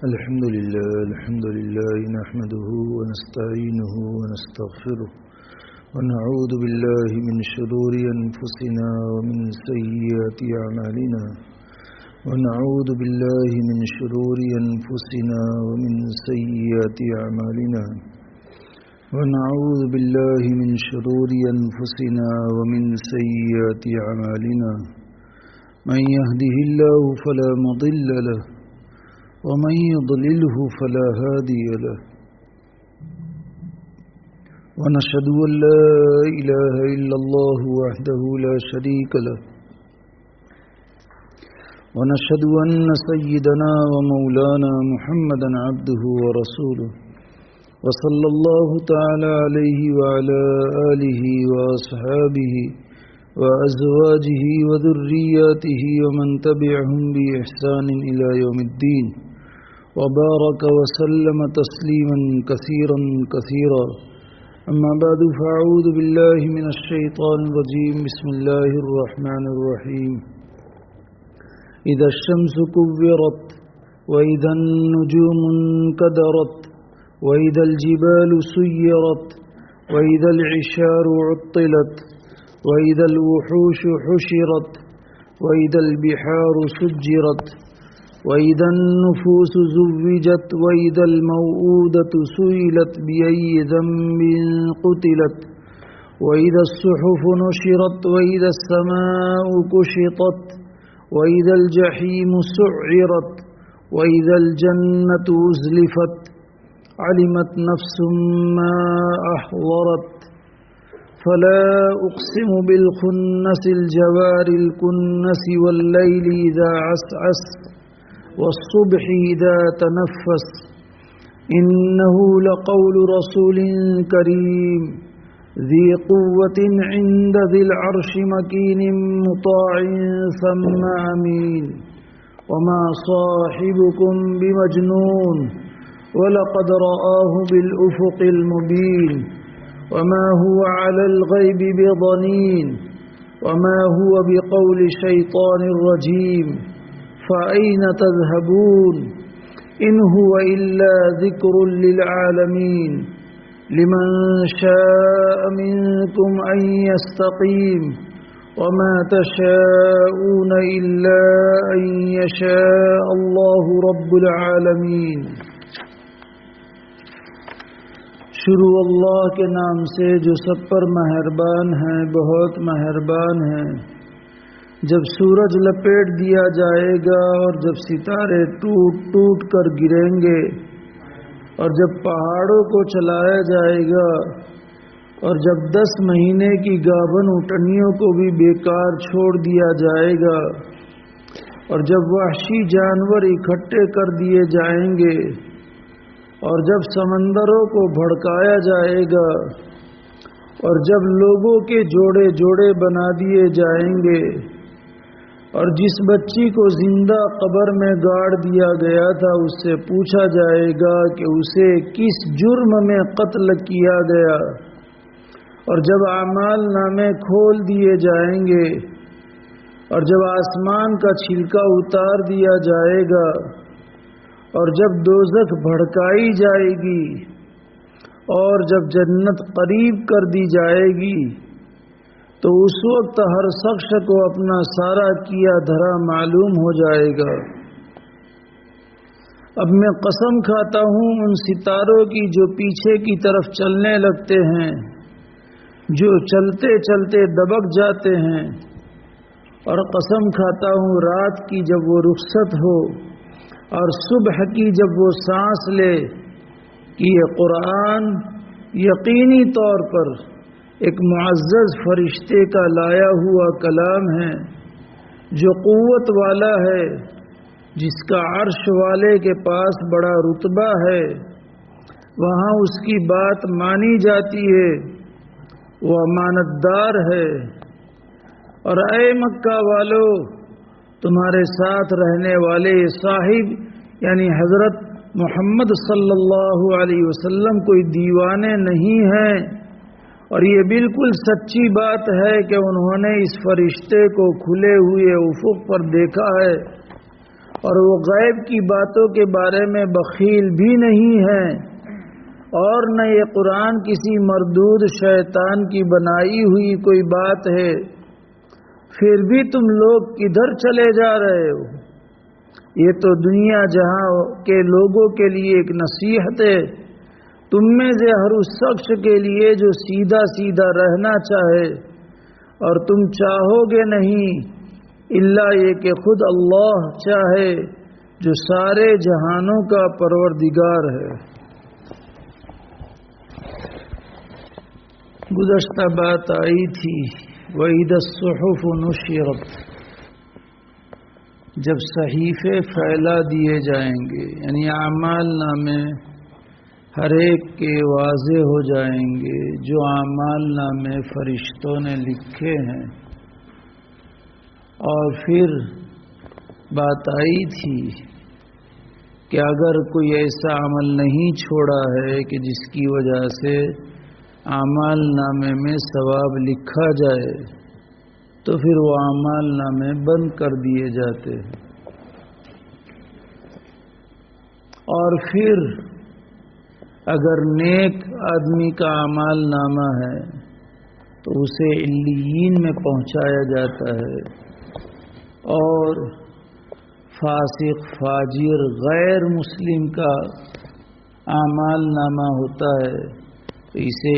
الحمد لله نحمده ونستعينه ونستغفره ونعوذ بالله من شرور أنفسنا ومن سيئات أعمالنا ونعوذ بالله من شرور أنفسنا ومن سيئات أعمالنا ونعوذ بالله من شرور أنفسنا ومن سيئات أعمالنا من يهده الله فلا مضل له ومن يضلله فلا هادي له ونشهد أن لا إله إلا الله وحده لا شريك له ونشهد أن سيدنا ومولانا محمدا عبده ورسوله وصلى الله تعالى عليه وعلى آله وأصحابه وأزواجه وذرياته ومن تبعهم بإحسان إلى يوم الدين وبارك وسلم تسليما كثيرا كثيرا أما بعد فأعوذ بالله من الشيطان الرجيم بسم الله الرحمن الرحيم إذا الشمس كورت وإذا النجوم انكدرت وإذا الجبال سيرت وإذا العشار عطلت وإذا الوحوش حشرت وإذا البحار سجرت وإذا النفوس زوجت وإذا الموءودة سئلت بأي ذنب قتلت وإذا الصحف نشرت وإذا السماء كشطت وإذا الجحيم سعرت وإذا الجنة أزلفت علمت نفس ما أحضرت فلا أقسم بالخنس الجوار الكنس والليل إذا عسعس والصبح إذا تنفس إنه لقول رسول كريم ذي قوة عند ذي العرش مكين مطاع ثم أمين وما صاحبكم بمجنون ولقد رآه بالأفق المبين وما هو على الغيب بضنين وما هو بقول شيطان رجيم فأين تذهبون إن هو إلا ذكر للعالمين لمن شاء منكم أن يستقيم وما تشاءون إلا أن يشاء الله رب العالمين شروع اللہ کے نام سے جو سب پر مہربان ہیں بہت مہربان ہیں جب سورج لپیٹ دیا جائے گا اور جب ستارے ٹوٹ ٹوٹ کر گریں گے اور جب پہاڑوں کو چلایا جائے گا اور جب 10 مہینے کی گابن اٹھنیوں کو بھی بیکار چھوڑ دیا جائے گا اور جب وحشی جانور اکٹھے کر دیے جائیں گے اور جب سمندروں کو بھڑکایا جائے گا اور جب لوگوں کے جوڑے جوڑے بنا دیے جائیں گے اور جس بچی کو زندہ قبر میں گاڑ دیا گیا تھا اس سے پوچھا جائے گا کہ اسے کس جرم میں قتل کیا گیا اور جب اعمال نامے کھول دیے جائیں گے اور جب آسمان کا چھلکا اتار دیا جائے گا اور جب دوزخ بھڑکائی جائے گی اور جب جنت قریب کر دی جائے گی تو اس وقت ہر شخص کو اپنا سارا کیا دھرا معلوم ہو جائے گا۔ اب میں قسم کھاتا ہوں ان ستاروں کی جو پیچھے کی طرف چلنے لگتے ہیں، جو چلتے چلتے دبک جاتے ہیں، اور قسم کھاتا ہوں رات کی جب وہ رخصت ہو اور صبح کی جب وہ سانس لے کہ یہ قرآن یقینی طور پر ایک معزز فرشتے کا لایا ہوا کلام ہے جو قوت والا ہے، جس کا عرش والے کے پاس بڑا رتبہ ہے، وہاں اس کی بات مانی جاتی ہے، وہ امانت دار ہے۔ اور اے مکہ والو، تمہارے ساتھ رہنے والے صاحب یعنی حضرت محمد صلی اللہ علیہ وسلم کوئی دیوانے نہیں ہیں، اور یہ بالکل سچی بات ہے کہ انہوں نے اس فرشتے کو کھلے ہوئے افق پر دیکھا ہے اور وہ غیب کی باتوں کے بارے میں بخیل بھی نہیں ہیں، اور نہ یہ قرآن کسی مردود شیطان کی بنائی ہوئی کوئی بات ہے، پھر بھی تم لوگ کدھر چلے جا رہے ہو؟ یہ تو دنیا جہاں کے لوگوں کے لیے ایک نصیحت ہے، تم میں سے ہر اس شخص کے لیے جو سیدھا سیدھا رہنا چاہے، اور تم چاہو گے نہیں الا یہ کہ خود اللہ چاہے جو سارے جہانوں کا پروردگار ہے۔ گزشتہ بات آئی تھی وَإِذَا الصُّحُفُ نُشِرَتْ، جب صحیفے پھیلا دیے جائیں گے، یعنی اعمال نامے ہر ایک کے واضح ہو جائیں گے جو اعمال نامے فرشتوں نے لکھے ہیں۔ اور پھر بات آئی تھی کہ اگر کوئی ایسا عمل نہیں چھوڑا ہے کہ جس کی وجہ سے اعمال نامے میں ثواب لکھا جائے تو پھر وہ اعمال نامے بند کر دیے جاتے ہیں۔ اور پھر اگر نیک آدمی کا اعمال نامہ ہے تو اسے علیین میں پہنچایا جاتا ہے، اور فاسق فاجر غیر مسلم کا اعمال نامہ ہوتا ہے تو اسے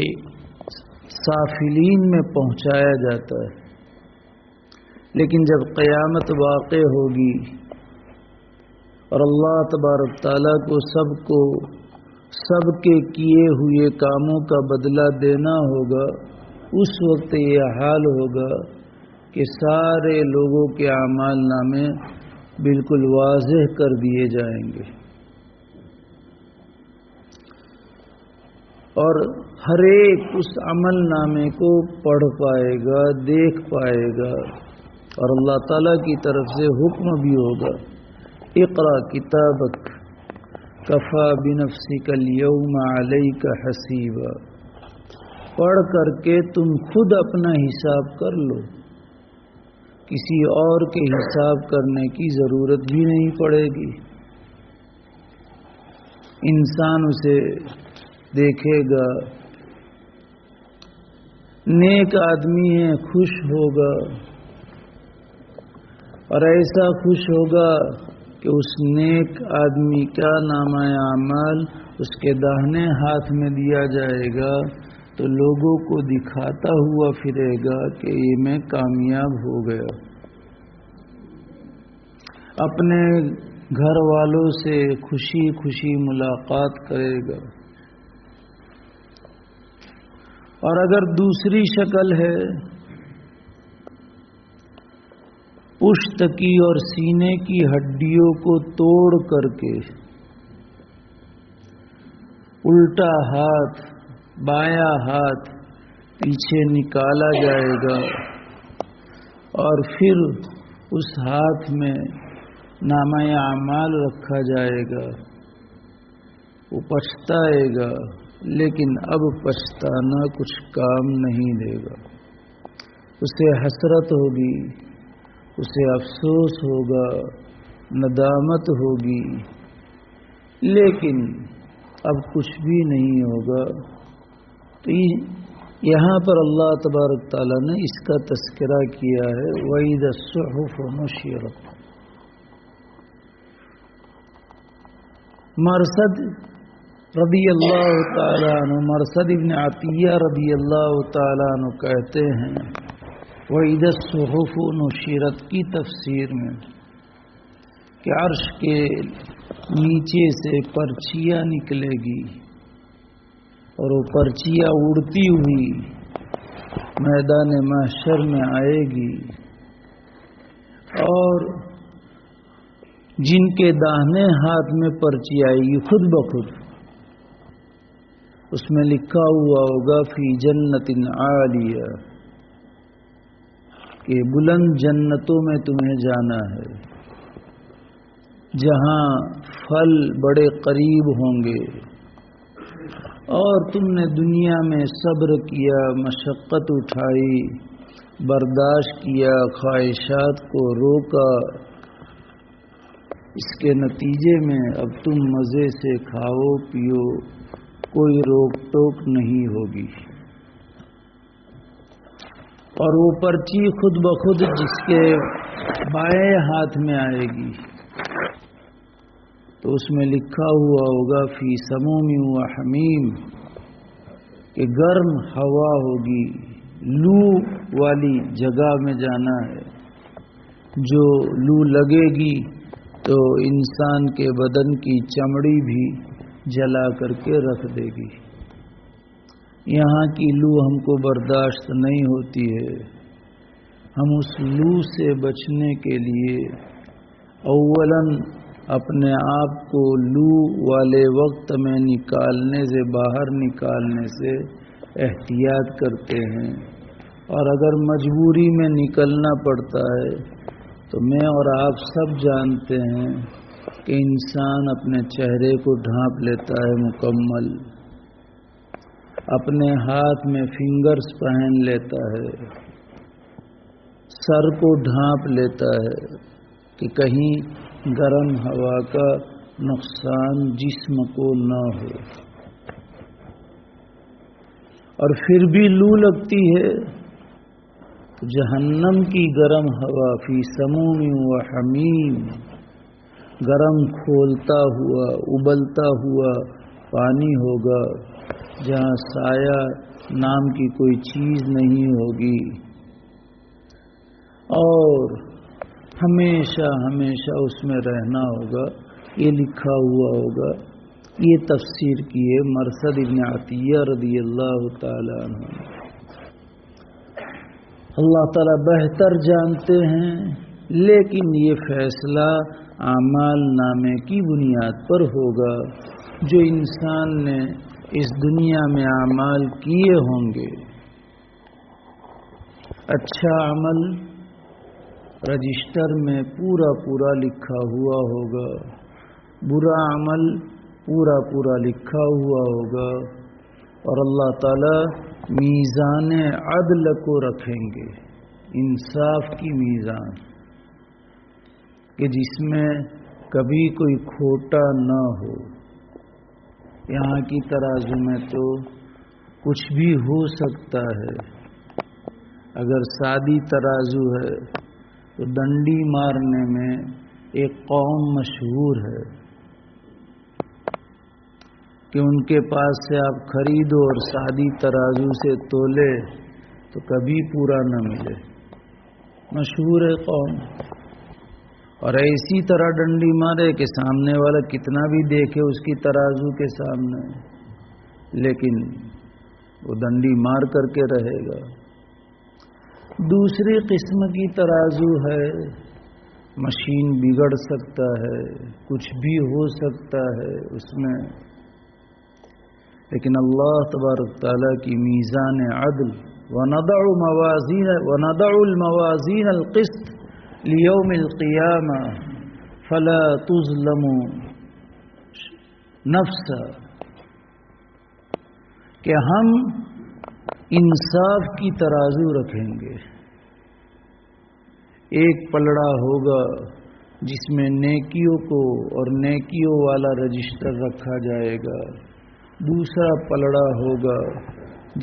سافلین میں پہنچایا جاتا ہے۔ لیکن جب قیامت واقع ہوگی اور اللہ تبارک تعالیٰ کو سب کے کیے ہوئے کاموں کا بدلہ دینا ہوگا، اس وقت یہ حال ہوگا کہ سارے لوگوں کے اعمال نامے بالکل واضح کر دیے جائیں گے، اور ہر ایک اس عمل نامے کو پڑھ پائے گا، دیکھ پائے گا، اور اللہ تعالیٰ کی طرف سے حکم بھی ہوگا اقرأ کتابک کفی بنفسک اليوم علیک حسیبا، پڑھ کر کے تم خود اپنا حساب کر لو، کسی اور کے حساب کرنے کی ضرورت بھی نہیں پڑے گی۔ انسان اسے دیکھے گا، نیک آدمی ہے خوش ہوگا، اور ایسا خوش ہوگا کہ اس نیک آدمی کا نامہ اعمال اس کے داہنے ہاتھ میں دیا جائے گا تو لوگوں کو دکھاتا ہوا پھرے گا کہ یہ میں کامیاب ہو گیا۔ اپنے گھر والوں سے خوشی خوشی ملاقات کرے گا۔ اور اگر دوسری شکل ہے، پشت کی اور سینے کی ہڈیوں کو توڑ کر کے الٹا ہاتھ، بایاں ہاتھ پیچھے نکالا جائے گا، اور پھر اس ہاتھ میں نامہ اعمال رکھا جائے گا۔ وہ پچھتائے گا، لیکن اب پچھتانا کچھ کام نہیں دے گا۔ اسے حسرت ہوگی، اسے افسوس ہوگا، ندامت ہوگی، لیکن اب کچھ بھی نہیں ہوگا۔ تو یہاں پر اللہ تبارک تعالیٰ نے اس کا تذکرہ کیا ہے وَإِذَا الصُّحُفُ نُشِرَتْ۔ مرثد رضی اللہ تعالیٰ عنہ، مرثد ابن عطیہ رضی اللہ تعالیٰ عنہ کہتے ہیں وَإِذَا الصُّحُفُ نُشِرَتْ کی تفسیر میں کہ عرش کے نیچے سے پرچیاں نکلے گی، اور وہ پرچیاں اڑتی ہوئی میدان محشر میں آئے گی، اور جن کے داہنے ہاتھ میں پرچی آئے گی خود بخود اس میں لکھا ہوا ہوگا فی جنت عالیہ، کہ بلند جنتوں میں تمہیں جانا ہے، جہاں پھل بڑے قریب ہوں گے، اور تم نے دنیا میں صبر کیا، مشقت اٹھائی، برداشت کیا، خواہشات کو روکا، اس کے نتیجے میں اب تم مزے سے کھاؤ پیو، کوئی روک ٹوک نہیں ہوگی۔ اور وہ پرچی خود بخود جس کے بائیں ہاتھ میں آئے گی تو اس میں لکھا ہوا ہوگا فی سموم و حمیم، کہ گرم ہوا ہوگی، لو والی جگہ میں جانا ہے۔ جو لو لگے گی تو انسان کے بدن کی چمڑی بھی جلا کر کے رکھ دے گی۔ یہاں کی لو ہم کو برداشت نہیں ہوتی ہے۔ ہم اس لو سے بچنے کے لیے اولاً اپنے آپ کو لو والے وقت میں نکالنے سے، باہر نکالنے سے احتیاط کرتے ہیں، اور اگر مجبوری میں نکلنا پڑتا ہے تو میں اور آپ سب جانتے ہیں کہ انسان اپنے چہرے کو ڈھانپ لیتا ہے مکمل، اپنے ہاتھ میں فنگرز پہن لیتا ہے، سر کو ڈھانپ لیتا ہے کہ کہیں گرم ہوا کا نقصان جسم کو نہ ہو۔ اور پھر بھی لو لگتی ہے تو جہنم کی گرم ہوا فی سموم و حمیم، گرم کھولتا ہوا ابلتا ہوا پانی ہوگا جہاں سایہ نام کی کوئی چیز نہیں ہوگی، اور ہمیشہ ہمیشہ اس میں رہنا ہوگا۔ یہ لکھا ہوا ہوگا، یہ تفسیر کی ہے مرثد ابن عطیہ رضی اللہ تعالی عنہ۔ اللہ تعالی بہتر جانتے ہیں، لیکن یہ فیصلہ اعمال نامے کی بنیاد پر ہوگا۔ جو انسان نے اس دنیا میں اعمال کیے ہوں گے، اچھا عمل رجسٹر میں پورا پورا لکھا ہوا ہوگا، برا عمل پورا پورا لکھا ہوا ہوگا، اور اللہ تعالی میزان عدل کو رکھیں گے، انصاف کی میزان، کہ جس میں کبھی کوئی کھوٹا نہ ہو۔ یہاں کی ترازو میں تو کچھ بھی ہو سکتا ہے۔ اگر سادی ترازو ہے تو ڈنڈی مارنے میں ایک قوم مشہور ہے کہ ان کے پاس سے آپ خریدو اور سادی ترازو سے تولے تو کبھی پورا نہ ملے، مشہور ہے قوم۔ اور ایسی طرح ڈنڈی مارے کہ سامنے والا کتنا بھی دیکھے اس کی ترازو کے سامنے، لیکن وہ ڈنڈی مار کر کے رہے گا۔ دوسری قسم کی ترازو ہے، مشین بگڑ سکتا ہے، کچھ بھی ہو سکتا ہے اس میں، لیکن اللہ تبارک تعالیٰ کی میزان عدل، وَنَضَعُ الْمَوَازِينَ الْقِسْطَ لِيَوْمِ الْقِيَامَةِ فَلَا تُظْلَمُ نَفْسٌ، کہ ہم انصاف کی ترازو رکھیں گے۔ ایک پلڑا ہوگا جس میں نیکیوں کو اور نیکیوں والا رجسٹر رکھا جائے گا، دوسرا پلڑا ہوگا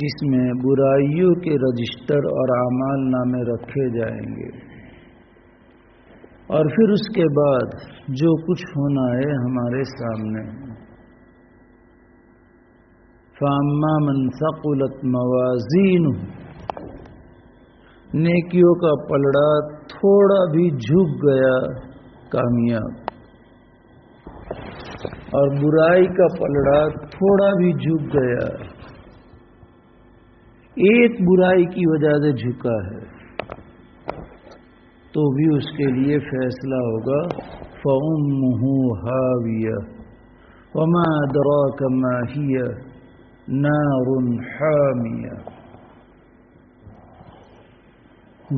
جس میں برائیوں کے رجسٹر اور اعمال نامے رکھے جائیں گے، اور پھر اس کے بعد جو کچھ ہونا ہے ہمارے سامنے۔ فَأَمَّا مَنْ ثَقُلَتْ مَوَازِينُهُ، نیکیوں کا پلڑا تھوڑا بھی جھک گیا کامیاب، اور برائی کا پلڑا تھوڑا بھی جھک گیا، ایک برائی کی وجہ سے جھکا ہے، تو بھی اس کے لیے فیصلہ ہوگا فَأُمُّهُ هَاوِيَةٌ وَمَا أَدْرَاكَ مَا هِيَ نَارٌ حَامِيَةٌ،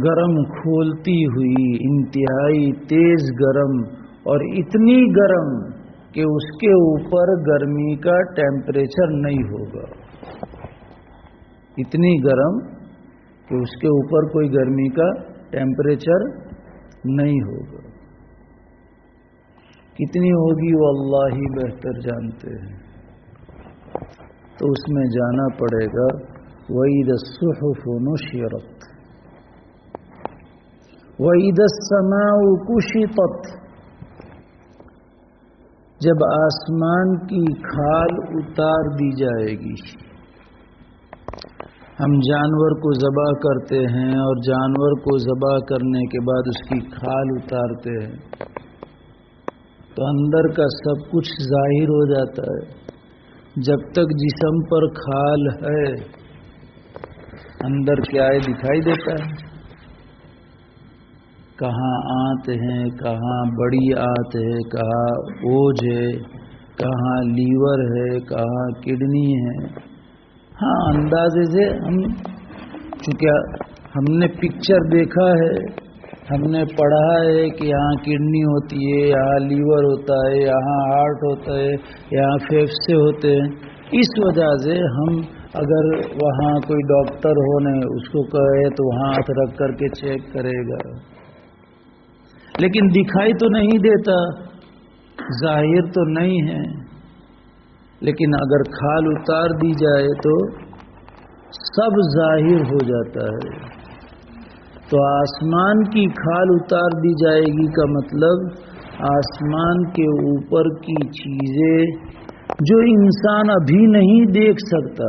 گرم کھولتی ہوئی، انتہائی تیز گرم، اور اتنی گرم کہ اس کے اوپر گرمی کا ٹیمپریچر نہیں ہوگا، اتنی گرم کہ اس کے اوپر کوئی گرمی کا ٹیمپریچر نہیں ہوگا۔ کتنی ہوگی وہ اللہ ہی بہتر جانتے ہیں. تو اس میں جانا پڑے گا. وَإِذَا الصُّحُفُ نُشِرَتْ وَإِذَا السَّمَاءُ كُشِطَتْ. جب آسمان کی کھال اتار دی جائے گی. ہم جانور کو ذبح کرتے ہیں اور جانور کو ذبح کرنے کے بعد اس کی کھال اتارتے ہیں تو اندر کا سب کچھ ظاہر ہو جاتا ہے. جب تک جسم پر کھال ہے اندر کیا ہے دکھائی دیتا ہے. کہاں آنت ہے, کہاں بڑی آنت ہے, کہاں اوج ہے, کہاں لیور ہے, کہاں کڈنی ہے. ہاں اندازے سے ہم چونکہ ہم نے پکچر دیکھا ہے, ہم نے پڑھا ہے کہ یہاں کڈنی ہوتی ہے, یہاں لیور ہوتا ہے, یہاں ہارٹ ہوتا ہے, یہاں پھیپھڑے ہوتے ہیں. اس وجہ سے ہم اگر وہاں کوئی ڈاکٹر ہو نے اس کو کہے تو وہاں ہاتھ رکھ کر کے چیک کرے گا, لیکن دکھائی تو نہیں دیتا, ظاہر تو نہیں ہے. لیکن اگر کھال اتار دی جائے تو سب ظاہر ہو جاتا ہے. تو آسمان کی کھال اتار دی جائے گی کا مطلب آسمان کے اوپر کی چیزیں جو انسان ابھی نہیں دیکھ سکتا.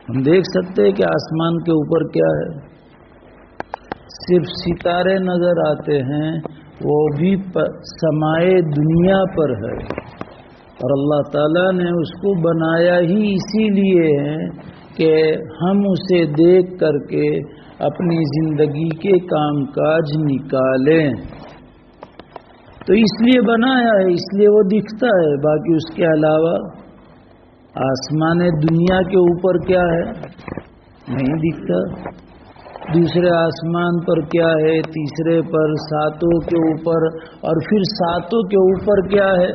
ہم دیکھ سکتے ہیں کہ آسمان کے اوپر کیا ہے, صرف ستارے نظر آتے ہیں, وہ بھی سمائے دنیا پر ہے. اور اللہ تعالیٰ نے اس کو بنایا ہی اسی لیے ہے کہ ہم اسے دیکھ کر کے اپنی زندگی کے کام کاج نکالیں. تو اس لیے بنایا ہے, اس لیے وہ دکھتا ہے. باقی اس کے علاوہ آسمان دنیا کے اوپر کیا ہے نہیں دکھتا. دوسرے آسمان پر کیا ہے, تیسرے پر, ساتوں کے اوپر, اور پھر ساتوں کے اوپر کیا ہے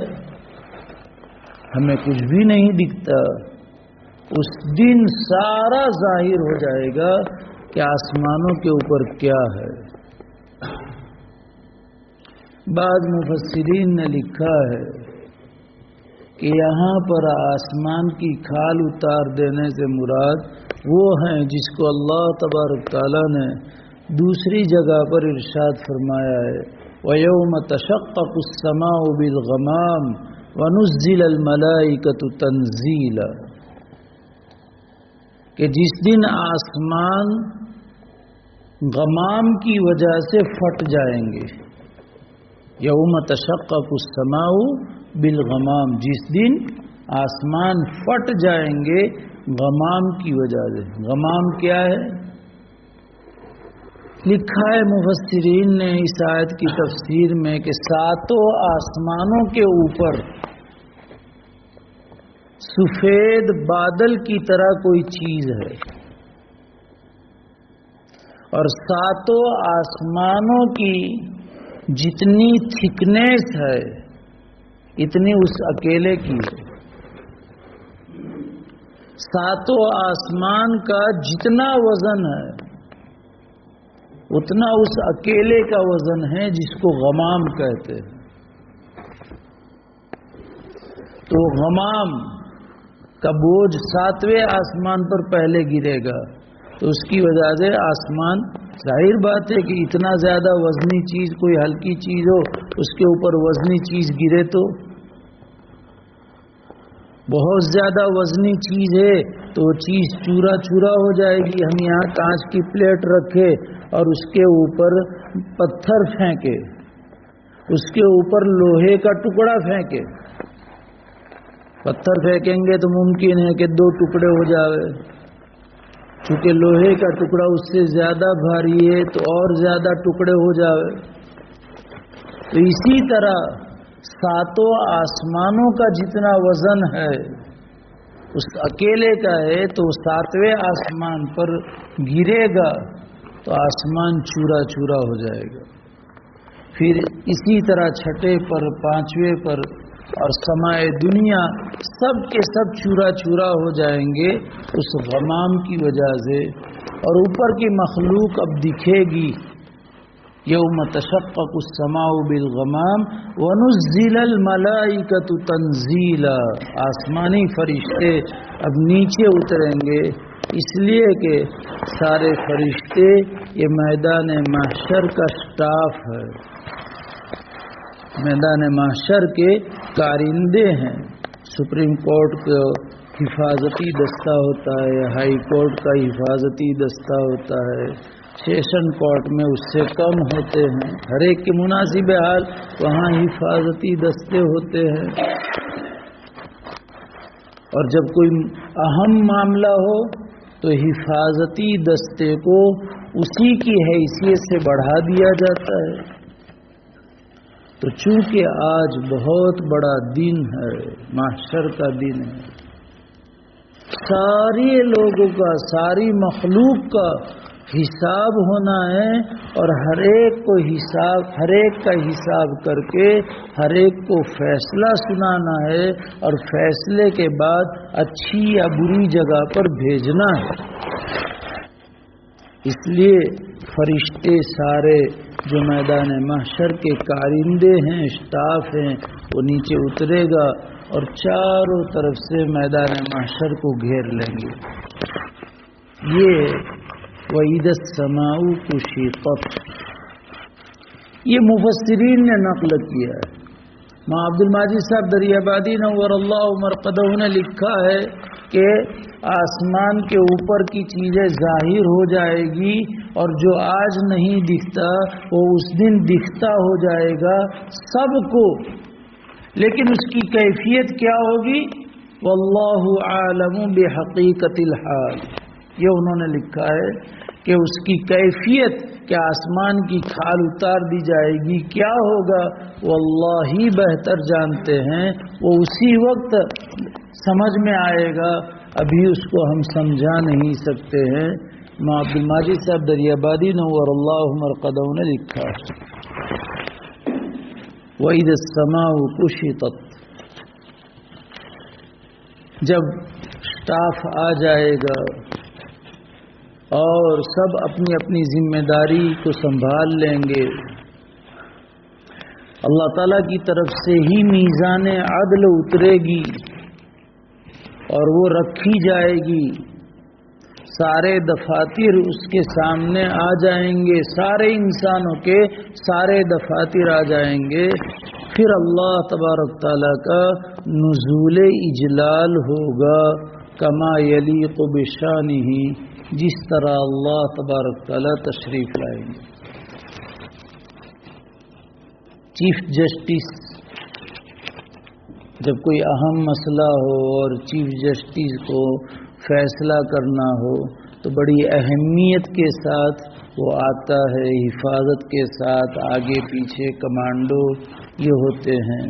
ہمیں کچھ بھی نہیں دکھتا. اس دن سارا ظاہر ہو جائے گا کہ آسمانوں کے اوپر کیا ہے. بعض مفسرین نے لکھا ہے کہ یہاں پر آسمان کی کھال اتار دینے سے مراد وہ ہیں جس کو اللہ تبارک تعالیٰ نے دوسری جگہ پر ارشاد فرمایا ہے وَيَوْمَ تَشَقَّقُ السَّمَاءُ بِالْغَمَامِ وَنُزِّلَ الْمَلَائِكَةُ تَنزِيلًا, کہ جس دن آسمان غمام کی وجہ سے پھٹ جائیں گے. یوم تشقق السماء بالغمام, جس دن آسمان پھٹ جائیں گے غمام کی وجہ سے. غمام کیا ہے؟ لکھا ہے مفسرین نے اس آیت کی تفسیر میں کہ ساتوں آسمانوں کے اوپر سفید بادل کی طرح کوئی چیز ہے, اور ساتوں آسمانوں کی جتنی تھکنیس ہے اتنی اس اکیلے کی ہے. ساتوں آسمان کا جتنا وزن ہے اتنا اس اکیلے کا وزن ہے جس کو غمام کہتے ہیں. تو غمام کا بوجھ ساتویں آسمان پر پہلے گرے گا, تو اس کی وجہ سے آسمان, ظاہر بات ہے کہ اتنا زیادہ وزنی چیز, کوئی ہلکی چیز ہو اس کے اوپر وزنی چیز گرے تو بہت زیادہ وزنی چیز ہے تو وہ چیز چورا چورا ہو جائے گی. ہم یہاں کانچ کی پلیٹ رکھے اور اس کے اوپر پتھر پھینکے, اس کے اوپر لوہے کا ٹکڑا پھینکے, پتھر پھینکیں گے تو ممکن ہے کہ 2 ٹکڑے ہو جاوے, چونکہ لوہے کا ٹکڑا اس سے زیادہ بھاری ہے تو اور زیادہ ٹکڑے ہو جاوے. تو اسی طرح ساتوں آسمانوں کا جتنا وزن ہے اس اکیلے کا ہے, تو ساتویں آسمان پر گرے گا تو آسمان چورا چورا ہو جائے گا. پھر اسی طرح چھٹے پر, پانچویں پر اور سمائے دنیا سب کے سب چورا چورا ہو جائیں گے اس غمام کی وجہ سے. اور اوپر کی مخلوق اب دکھے گی, یوم تشقق السماء بالغمام ونزل الملائکۃ تنزیلا، آسمانی فرشتے اب نیچے اتریں گے، اس لیے کہ سارے فرشتے یہ میدان محشر کا سٹاف ہے، میدان محشر کے کارندے ہیں۔ سپریم کورٹ کا حفاظتی دستہ ہوتا ہے، ہائی کورٹ کا حفاظتی دستہ ہوتا ہے، سیشن کورٹ میں اس سے کم ہوتے ہیں، ہر ایک کے مناسب حال وہاں حفاظتی دستے ہوتے ہیں۔ اور جب کوئی اہم معاملہ ہو تو حفاظتی دستے کو اسی کی حیثیت سے بڑھا دیا جاتا ہے۔ تو چونکہ آج بہت بڑا دن ہے، محشر کا دن ہے، سارے لوگوں کا، ساری مخلوق کا حساب ہونا ہے، اور ہر ایک کا حساب کر کے ہر ایک کو فیصلہ سنانا ہے، اور فیصلے کے بعد اچھی یا بری جگہ پر بھیجنا ہے۔ اس لیے فرشتے سارے جو میدان محشر کے کارندے ہیں، اسٹاف ہیں، وہ نیچے اترے گا اور چاروں طرف سے میدان محشر کو گھیر لیں گے۔ یہ وَإِذَا السَّمَاءُ كُشِطَتْ، یہ مفسرین نے نقل کیا ہے۔ ماں عبد الماجد صاحب دریابادی نور اللہ مرقدہ نے لکھا ہے کہ آسمان کے اوپر کی چیزیں ظاہر ہو جائے گی، اور جو آج نہیں دکھتا وہ اس دن دکھتا ہو جائے گا سب کو، لیکن اس کی کیفیت کیا ہوگی؟ واللہ عالم بحقیقت الحال، یہ انہوں نے لکھا ہے کہ اس کی کیفیت کہ آسمان کی کھال اتار دی جائے گی کیا ہوگا، واللہ ہی بہتر جانتے ہیں، وہ اسی وقت سمجھ میں آئے گا، ابھی اس کو ہم سمجھا نہیں سکتے ہیں۔ ماں عبد الماجد صاحب دریابادی نور اللہ مرقدہ نے لکھا ہے وَإِذَا السَّمَاءُ كُشِطَتْ، جب سٹاف آ جائے گا اور سب اپنی اپنی ذمہ داری کو سنبھال لیں گے، اللہ تعالیٰ کی طرف سے ہی میزان عدل اترے گی اور وہ رکھی جائے گی، سارے دفاتر اس کے سامنے آ جائیں گے، سارے انسانوں کے سارے دفاتر آ جائیں گے، پھر اللہ تبارک تعالیٰ کا نزول اجلال ہوگا، کما یلیق بشانہ، جس طرح اللہ تبارک تعالیٰ تشریف لائیں گے۔ چیف جسٹس، جب کوئی اہم مسئلہ ہو اور چیف جسٹس کو فیصلہ کرنا ہو تو بڑی اہمیت کے ساتھ وہ آتا ہے، حفاظت کے ساتھ، آگے پیچھے کمانڈو یہ ہوتے ہیں۔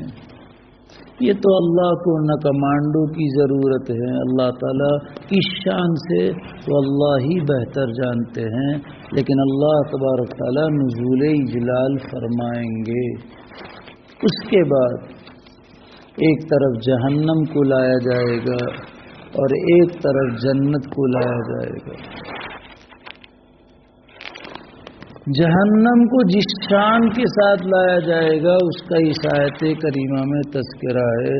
یہ تو اللہ کو نہ کمانڈو کی ضرورت ہے، اللہ تعالیٰ کی شان سے تو اللہ ہی بہتر جانتے ہیں، لیکن اللہ تبارک تعالیٰ نزول اجلال فرمائیں گے۔ اس کے بعد ایک طرف جہنم کو لایا جائے گا اور ایک طرف جنت کو لایا جائے گا۔ جہنم کو جس شان کے ساتھ لایا جائے گا اس کا اس آیت کریمہ میں تذکرہ ہے،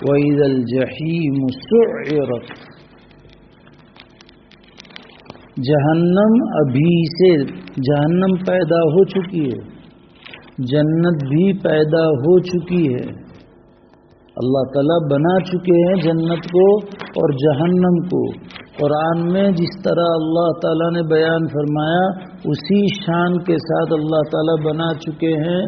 وَإِذَا الْجَحِيمُ سُعِّرَتْ، جہنم ابھی سے جہنم پیدا ہو چکی ہے، جنت بھی پیدا ہو چکی ہے، اللہ تعالیٰ بنا چکے ہیں جنت کو اور جہنم کو۔ قرآن میں جس طرح اللہ تعالیٰ نے بیان فرمایا اسی شان کے ساتھ اللہ تعالیٰ بنا چکے ہیں،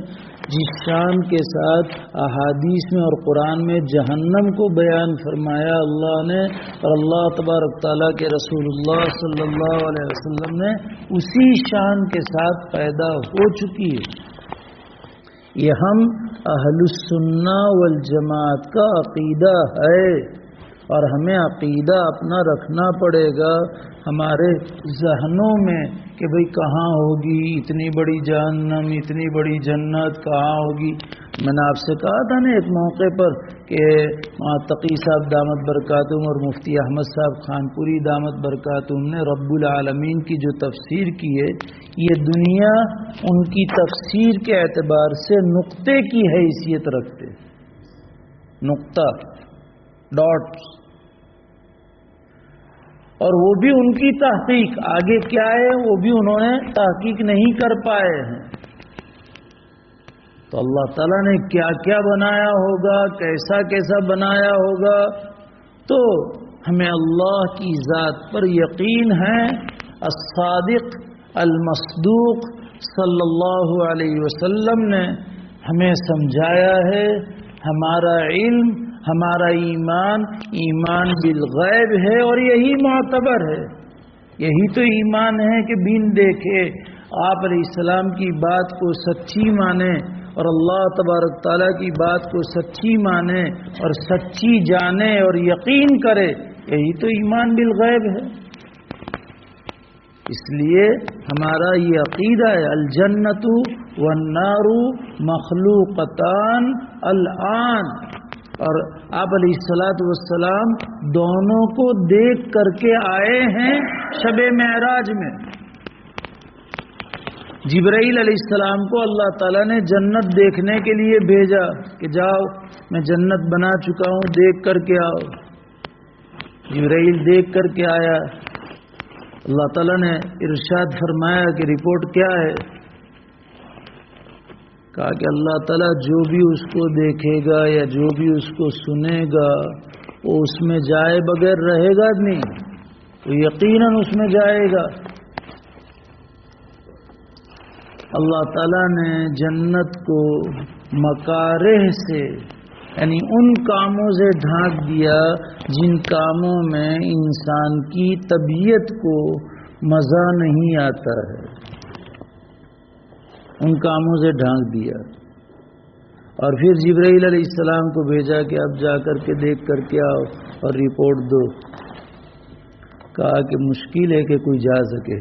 جس شان کے ساتھ احادیث میں اور قرآن میں جہنم کو بیان فرمایا اللہ نے، اور اللہ تبارک تعالیٰ کے رسول اللہ صلی اللہ علیہ وسلم نے اسی شان کے ساتھ پیدا ہو چکی ہے۔ یہ ہم اہل السنہ والجماعت کا عقیدہ ہے، اور ہمیں عقیدہ اپنا رکھنا پڑے گا ہمارے ذہنوں میں کہ بھئی کہاں ہوگی اتنی بڑی جہنم، اتنی بڑی جنت کہاں ہوگی۔ میں نے آپ سے کہا تھا نا ایک موقع پر کہ تقی صاحب دامت برکاتہم اور مفتی احمد صاحب خانپوری دامت برکاتہم نے رب العالمین کی جو تفسیر کی ہے، یہ دنیا ان کی تفسیر کے اعتبار سے نقطے کی حیثیت رکھتے، نقطہ، ڈاٹ، اور وہ بھی ان کی تحقیق، آگے کیا ہے وہ بھی انہوں نے تحقیق نہیں کر پائے ہیں۔ تو اللہ تعالیٰ نے کیا کیا بنایا ہوگا، کیسا کیسا بنایا ہوگا، تو ہمیں اللہ کی ذات پر یقین ہے۔ الصادق المصدوق صلی اللہ علیہ وسلم نے ہمیں سمجھایا ہے، ہمارا علم، ہمارا ایمان، ایمان بالغیب ہے، اور یہی معتبر ہے، یہی تو ایمان ہے کہ بن دیکھے آپ علیہ السلام کی بات کو سچی مانے اور اللہ تبارک تعالیٰ کی بات کو سچی مانے اور سچی جانے اور یقین کرے، یہی تو ایمان بالغیب ہے۔ اس لیے ہمارا یہ عقیدہ ہے، الجنت والنار مخلوقتان الآن، اور آپ علیہ السلام دونوں کو دیکھ کر کے آئے ہیں شب معراج میں۔ جبرائیل علیہ السلام کو اللہ تعالیٰ نے جنت دیکھنے کے لیے بھیجا کہ جاؤ میں جنت بنا چکا ہوں، دیکھ کر کے آؤ۔ جبرائیل دیکھ کر کے آیا، اللہ تعالیٰ نے ارشاد فرمایا کہ رپورٹ کیا ہے؟ کہا کہ اللہ تعالیٰ جو بھی اس کو دیکھے گا یا جو بھی اس کو سنے گا وہ اس میں جائے بغیر رہے گا نہیں، وہ یقیناً اس میں جائے گا۔ اللہ تعالیٰ نے جنت کو مکارہ سے، یعنی ان کاموں سے ڈھانک دیا جن کاموں میں انسان کی طبیعت کو مزہ نہیں آتا ہے، ان کاموں سے ڈھانک دیا۔ اور پھر جبرائیل علیہ السلام کو بھیجا کہ اب جا کر کے دیکھ کر کے آؤ اور رپورٹ دو۔ کہا کہ مشکل ہے کہ کوئی جا سکے۔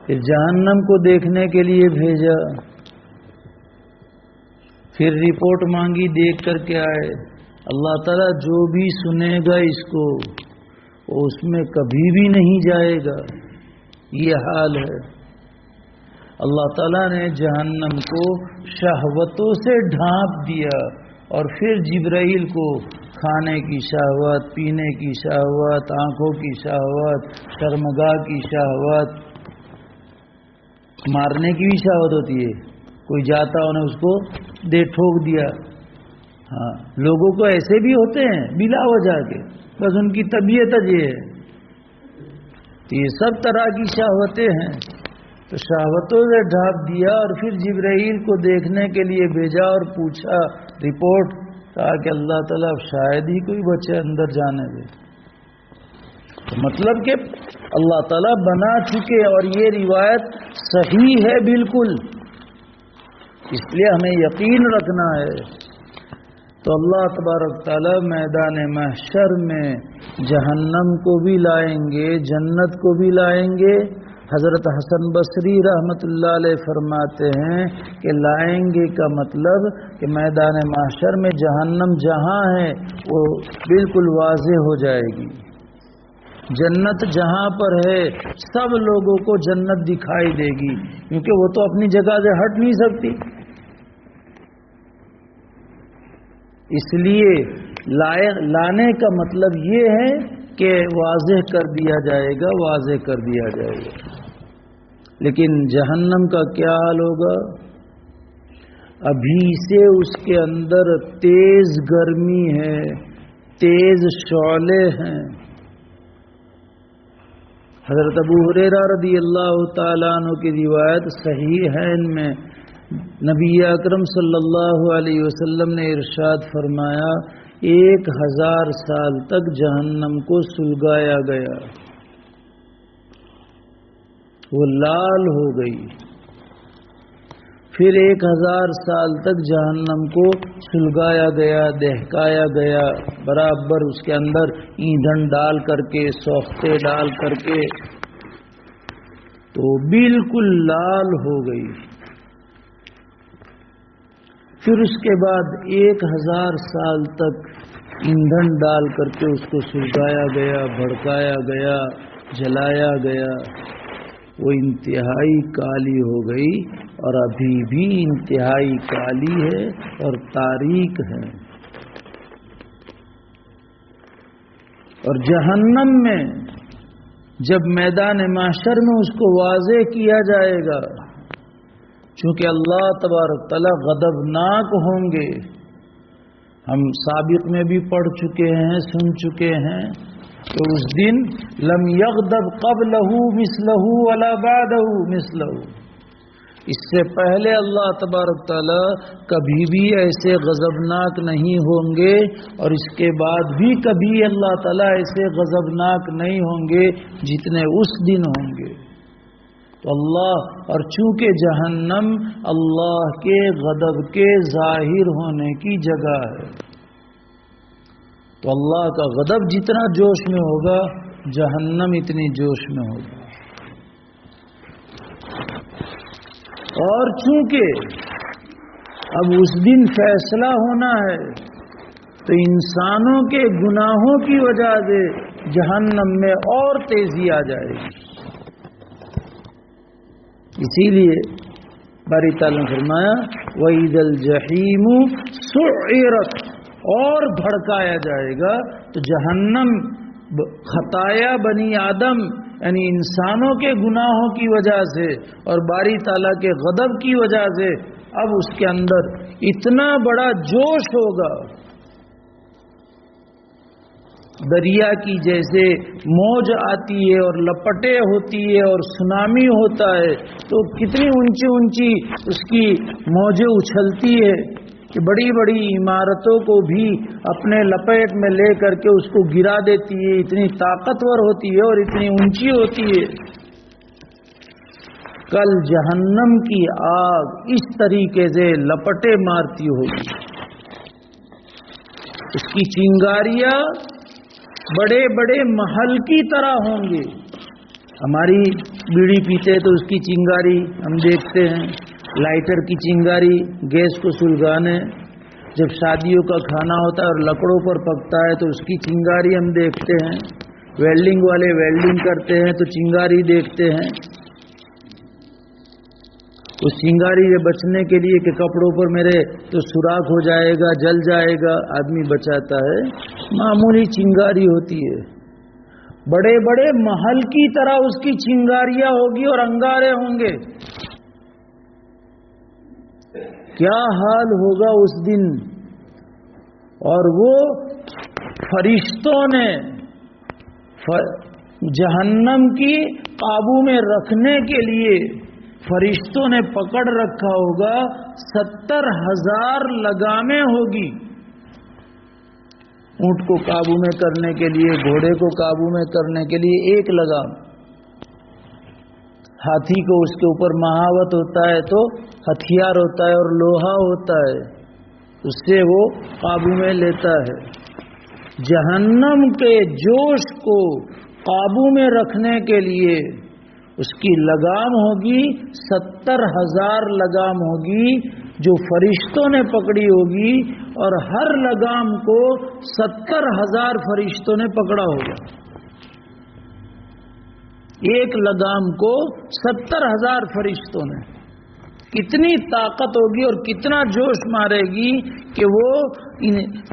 پھر جہنم کو دیکھنے کے لیے بھیجا، پھر رپورٹ مانگی، دیکھ کر کے آئے۔ اللہ تعالیٰ جو بھی سنے گا اس کو وہ اس میں کبھی بھی نہیں جائے گا، یہ حال ہے۔ اللہ تعالیٰ نے جہنم کو شہوتوں سے ڈھانپ دیا، اور پھر جبرائیل کو کھانے کی شہوت، پینے کی شہوت، آنکھوں کی شہوت، شرمگاہ کی شہوت، مارنے کی بھی شہوت ہوتی ہے، کوئی جاتا انہیں اس کو دے ٹھوک دیا۔ ہاں، لوگوں کو ایسے بھی ہوتے ہیں بلا وجہ کے، بس ان کی طبیعت یہ ہے۔ تو یہ سب طرح کی شہوتیں ہیں، تو شہوتوں سے ڈھانپ دیا، اور پھر جبرائیل کو دیکھنے کے لیے بھیجا اور پوچھا رپورٹ، کہا کہ اللہ تعالیٰ شاید ہی کوئی بچے اندر جانے دے۔ مطلب کہ اللہ تعالیٰ بنا چکے، اور یہ روایت صحیح ہے بالکل، اس لیے ہمیں یقین رکھنا ہے۔ تو اللہ تبارک تعالیٰ میدان محشر میں جہنم کو بھی لائیں گے، جنت کو بھی لائیں گے۔ حضرت حسن بصری رحمت اللہ علیہ فرماتے ہیں کہ لائیں گے کا مطلب کہ میدان محشر میں جہنم جہاں ہے وہ بالکل واضح ہو جائے گی، جنت جہاں پر ہے سب لوگوں کو جنت دکھائی دے گی، کیونکہ وہ تو اپنی جگہ سے ہٹ نہیں سکتی۔ اس لیے لانے کا مطلب یہ ہے کہ واضح کر دیا جائے گا، واضح کر دیا جائے گا۔ لیکن جہنم کا کیا حال ہوگا؟ ابھی سے اس کے اندر تیز گرمی ہے، تیز شعلے ہیں۔ حضرت ابو ہریرہ رضی اللہ تعالیٰ عنہ کی روایت صحیح ہے، ان میں نبی اکرم صلی اللہ علیہ وسلم نے ارشاد فرمایا 1000 سال تک جہنم کو سلگایا گیا، وہ لال ہو گئی، پھر 1000 سال تک جہنم کو سلگایا گیا، دہکایا گیا، برابر اس کے اندر ایندھن ڈال کر کے، سوختے ڈال کر کے، تو بالکل لال ہو گئی۔ پھر اس کے بعد 1000 سال تک ایندھن ڈال کر کے اس کو سلگایا گیا، بھڑکایا گیا، جلایا گیا، وہ انتہائی کالی ہو گئی اور ابھی بھی انتہائی کالی ہے اور تاریک ہے۔ اور جہنم میں جب میدان محشر میں اس کو واضح کیا جائے گا، چونکہ اللہ تبارک تعالیٰ غضبناک ہوں گے، ہم سابق میں بھی پڑھ چکے ہیں، سن چکے ہیں کہ اس دن لم یغضب قبلہ مثلہ ولا بعدہ مثلہ، اس سے پہلے اللہ تبارک تعالیٰ کبھی بھی ایسے غضبناک نہیں ہوں گے، اور اس کے بعد بھی کبھی اللہ تعالیٰ ایسے غضبناک نہیں ہوں گے جتنے اس دن ہوں گے۔ تو اللہ، اور چونکہ جہنم اللہ کے غضب کے ظاہر ہونے کی جگہ ہے، تو اللہ کا غضب جتنا جوش میں ہوگا، جہنم اتنی جوش میں ہوگا۔ اور چونکہ اب اس دن فیصلہ ہونا ہے، تو انسانوں کے گناہوں کی وجہ سے جہنم میں اور تیزی آ جائے گی۔ اسی لیے باری تعالیٰ نے فرمایا وَإِذَا الْجَحِيمُ سُعِّرَتْ، اور بھڑکایا جائے گا۔ تو جہنم خطایا بنی آدم یعنی انسانوں کے گناہوں کی وجہ سے اور باری تعالیٰ کے غضب کی وجہ سے اب اس کے اندر اتنا بڑا جوش ہوگا، دریا کی جیسے موج آتی ہے اور لپٹیں ہوتی ہے اور سونامی ہوتا ہے، تو کتنی اونچی اونچی اس کی موجیں اچھلتی ہے کہ بڑی بڑی عمارتوں کو بھی اپنے لپیٹ میں لے کر کے اس کو گرا دیتی ہے، اتنی طاقتور ہوتی ہے اور اتنی اونچی ہوتی ہے۔ کل جہنم کی آگ اس طریقے سے لپٹیں مارتی ہوگی، اس کی چنگاریاں بڑے بڑے محل کی طرح ہوں گے۔ ہماری بیڑی پیتے تو اس کی چنگاری ہم دیکھتے ہیں، لائٹر کی چنگاری، گیس کو سلگانے، جب شادیوں کا کھانا ہوتا ہے اور لکڑوں پر پکتا ہے تو اس کی چنگاری ہم دیکھتے ہیں، ویلڈنگ والے ویلڈنگ کرتے ہیں تو چنگاری دیکھتے ہیں۔ اس چنگاری سے بچنے کے لیے کہ کپڑوں پر میرے تو سوراخ ہو جائے گا، جل جائے گا، آدمی بچاتا ہے، معمولی چنگاری ہوتی ہے۔ بڑے بڑے محل کی طرح اس کی چنگاریاں ہوگی اور انگارے ہوں گے۔ کیا حال ہوگا اس دن؟ اور وہ فرشتوں نے جہنم کی قابو میں رکھنے کے لیے فرشتوں نے پکڑ رکھا ہوگا، 70,000 لگامیں ہوگی۔ اونٹ کو قابو میں کرنے کے لیے، گھوڑے کو قابو میں کرنے کے لیے ایک لگام، ہاتھی کو اس کے اوپر مہاوت ہوتا ہے تو ہتھیار ہوتا ہے اور لوہا ہوتا ہے، اس سے وہ قابو میں لیتا ہے۔ جہنم کے جوش کو قابو میں رکھنے کے لیے اس کی لگام ہوگی، 70,000 لگام ہوگی جو فرشتوں نے پکڑی ہوگی، اور ہر لگام کو 70,000 فرشتوں نے پکڑا ہوگا۔ ایک لگام کو 70,000 فرشتوں نے، کتنی طاقت ہوگی اور کتنا جوش مارے گی کہ وہ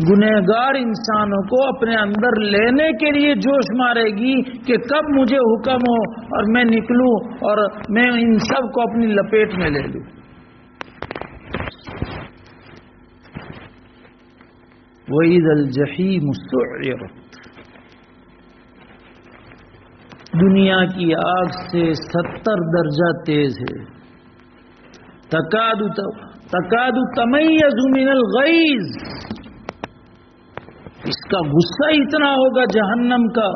گنہگار انسانوں کو اپنے اندر لینے کے لیے جوش مارے گی کہ کب مجھے حکم ہو اور میں نکلوں اور میں ان سب کو اپنی لپیٹ میں لے لوں۔ وَإِذَا الْجَحِيمُ سُعِّرَتْ، دنیا کی آگ سے 70 درجہ تیز ہے۔ تکاد تمیز من الغیظ، اس کا غصہ اتنا ہوگا جہنم کا،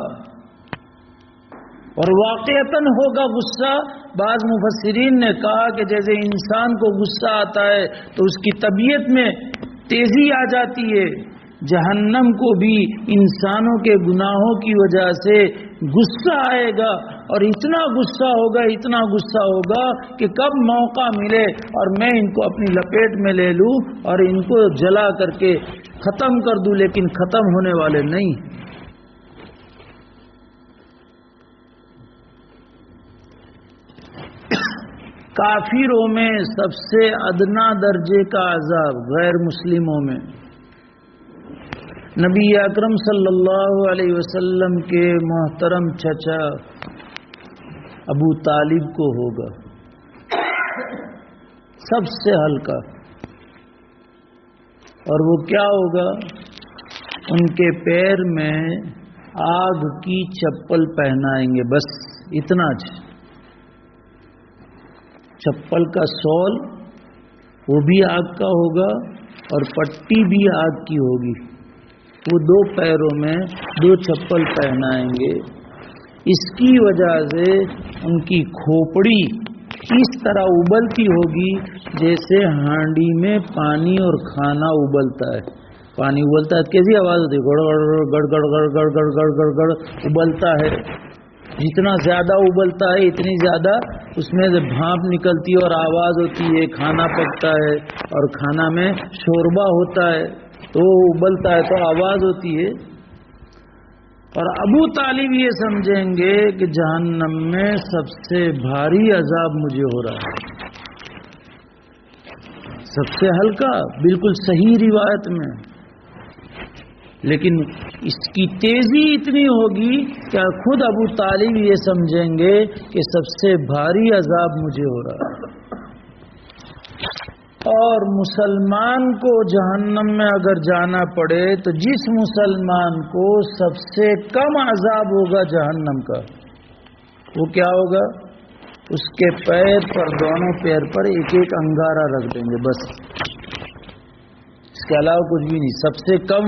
اور واقعتاً ہوگا غصہ بعض مفسرین نے کہا کہ جیسے انسان کو غصہ آتا ہے تو اس کی طبیعت میں تیزی آ جاتی ہے، جہنم کو بھی انسانوں کے گناہوں کی وجہ سے غصہ آئے گا، اور اتنا غصہ ہوگا کہ کب موقع ملے اور میں ان کو اپنی لپیٹ میں لے لوں اور ان کو جلا کر کے ختم کر دوں، لیکن ختم ہونے والے نہیں۔ کافروں میں سب سے ادنا درجے کا عذاب غیر مسلموں میں نبی اکرم صلی اللہ علیہ وسلم کے محترم چچا ابو طالب کو ہوگا، سب سے ہلکا۔ اور وہ کیا ہوگا؟ ان کے پیر میں آگ کی چپل پہنائیں گے، بس اتنا چپل کا سول وہ بھی آگ کا ہوگا اور پٹی بھی آگ کی ہوگی، وہ دو پیروں میں دو چپل پہنائیں گے۔ اس کی وجہ سے ان کی کھوپڑی اس طرح ابلتی ہوگی جیسے ہانڈی میں پانی اور کھانا ابلتا ہے۔ پانی ابلتا ہے کیسی آواز ہوتی ہے؟ گڑ گڑ گڑ گڑ گڑ گڑ گڑ گڑ گڑ ابلتا ہے۔ جتنا زیادہ ابلتا ہے اتنی زیادہ اس میں سے بھاپ نکلتی ہے اور آواز ہوتی ہے، کھانا پکتا ہے اور کھانا میں شوربہ ہوتا ہے تو وہ ابلتا ہے تو آواز ہوتی ہے۔ اور ابو طالب یہ سمجھیں گے کہ جہنم میں سب سے بھاری عذاب مجھے ہو رہا ہے، سب سے ہلکا، بالکل صحیح روایت میں، لیکن اس کی تیزی اتنی ہوگی کہ خود ابو طالب یہ سمجھیں گے کہ سب سے بھاری عذاب مجھے ہو رہا ہے۔ اور مسلمان کو جہنم میں اگر جانا پڑے تو جس مسلمان کو سب سے کم عذاب ہوگا جہنم کا، وہ کیا ہوگا؟ اس کے پیر پر، دونوں پیر پر ایک ایک انگارہ رکھ دیں گے، بس اس کے علاوہ کچھ بھی نہیں۔ سب سے کم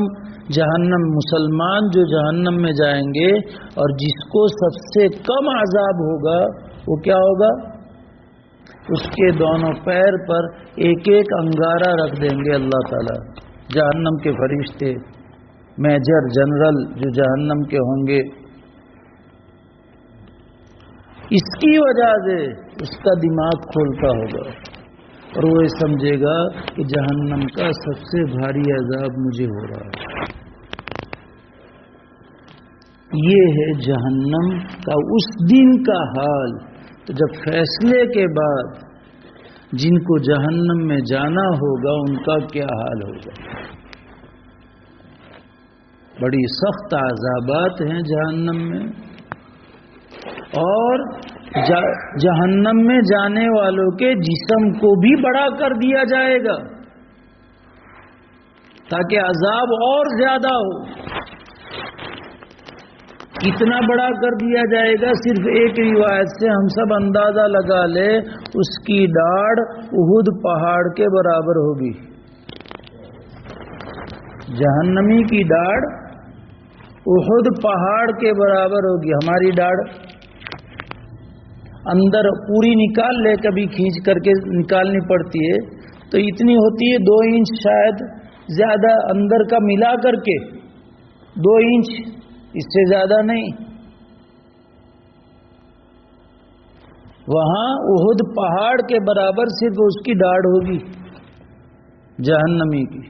جہنم مسلمان جو جہنم میں جائیں گے اور جس کو سب سے کم عذاب ہوگا وہ کیا ہوگا؟ اس کے دونوں پیر پر ایک ایک انگارہ رکھ دیں گے اللہ تعالی۔ جہنم کے فرشتے، میجر جنرل جو جہنم کے ہوں گے، اس کی وجہ سے اس کا دماغ کھولتا ہوگا اور وہ یہ سمجھے گا کہ جہنم کا سب سے بھاری عذاب مجھے ہو رہا ہے۔ یہ ہے جہنم کا اس دن کا حال۔ تو جب فیصلے کے بعد جن کو جہنم میں جانا ہوگا ان کا کیا حال ہوگا؟ بڑی سخت عذابات ہیں جہنم میں، اور جہنم میں جانے والوں کے جسم کو بھی بڑا کر دیا جائے گا تاکہ عذاب اور زیادہ ہو۔ کتنا بڑا کر دیا جائے گا؟ صرف ایک روایت سے ہم سب اندازہ لگا لے، اس کی داڑھ احد پہاڑ کے برابر ہوگی۔ جہنمی کی داڑھ احد پہاڑ کے برابر ہوگی۔ ہماری داڑھ اندر پوری نکال لے، کبھی کھینچ کر کے نکالنی پڑتی ہے تو اتنی ہوتی ہے، 2 انچ شاید زیادہ اندر کا ملا کر کے 2 انچ، اس سے زیادہ نہیں۔ وہاں احد پہاڑ کے برابر صرف اس کی داڑھ ہوگی جہنمی کی۔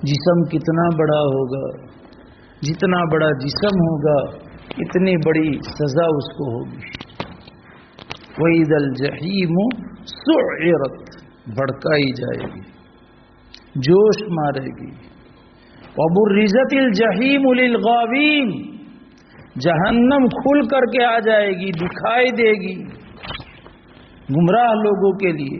جسم کتنا بڑا ہوگا، جتنا بڑا جسم ہوگا اتنی بڑی سزا اس کو ہوگی۔ وَإِذَا الْجَحِيمُ سُعِّرَتْ، بھڑکائی جائے گی، جوش مارے گی۔ وَبُرِّزَتِ الْجَحِيمُ لِلْغَاوِينَ، جہنم کھل کر کے آ جائے گی، دکھائی دے گی گمراہ لوگوں کے لیے۔